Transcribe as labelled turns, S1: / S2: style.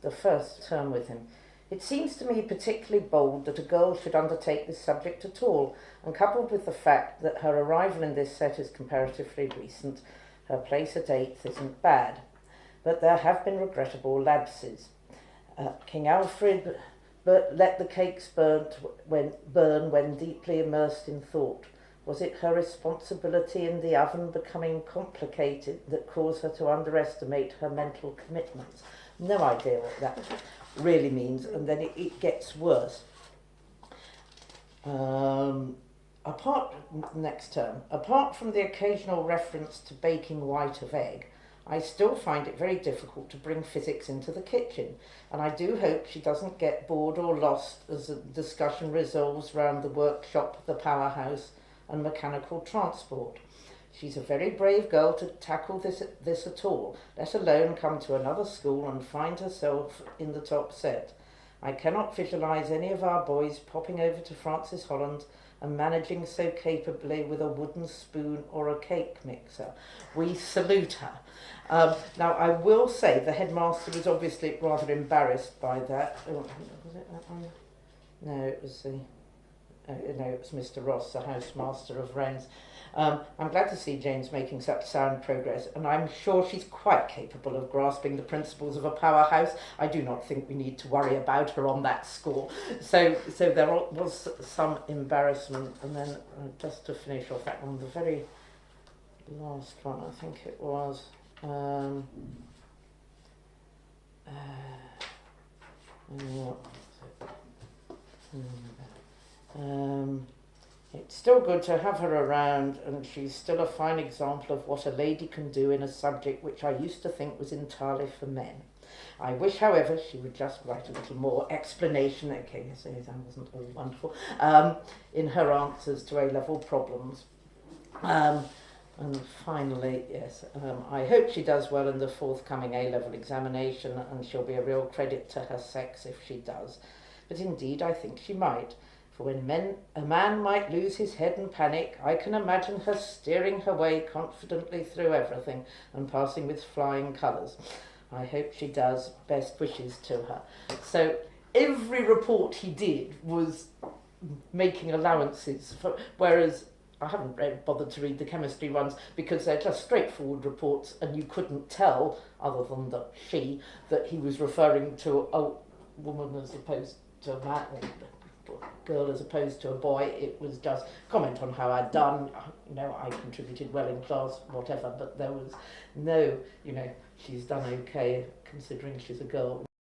S1: the first term with him. It seems to me particularly bold that a girl should undertake this subject at all, and coupled with the fact that her arrival in this set is comparatively recent, her place at 8th isn't bad. But there have been regrettable lapses. King Alfred let the cakes burn when deeply immersed in thought. Was it her responsibility in the oven becoming complicated that caused her to underestimate her mental commitments? No idea what that really means, and then it gets worse. Next term, apart from the occasional reference to baking white of egg, I still find it very difficult to bring physics into the kitchen, and I do hope she doesn't get bored or lost as the discussion revolves round the workshop, the powerhouse, and mechanical transport. She's a very brave girl to tackle this at all, let alone come to another school and find herself in the top set. I cannot visualise any of our boys popping over to Francis Holland and managing so capably with a wooden spoon or a cake mixer. We salute her. Now, I will say the headmaster was obviously rather embarrassed by that. Was it that one? No, it was it was Mr. Ross, the housemaster of Wren's. I'm glad to see Jane's making such sound progress, and I'm sure she's quite capable of grasping the principles of a powerhouse. I do not think we need to worry about her on that score. So there was some embarrassment, and then just to finish off that one, the very last one, I think it was. It's still good to have her around, and she's still a fine example of what a lady can do in a subject which I used to think was entirely for men. I wish, however, she would just write a little more explanation, okay, so that wasn't all wonderful, in her answers to A-level problems. And finally, yes, I hope she does well in the forthcoming A-level examination, and she'll be a real credit to her sex if she does. But indeed, I think she might. For when a man might lose his head and panic, I can imagine her steering her way confidently through everything and passing with flying colours. I hope she does. Best wishes to her. So every report he did was making allowances, whereas I haven't bothered to read the chemistry ones because they're just straightforward reports, and you couldn't tell, other than that he was referring to a woman as opposed to a man, girl as opposed to a boy. It was just comment on how I'd done, I contributed well in class, whatever, but there was no, she's done okay considering she's a girl.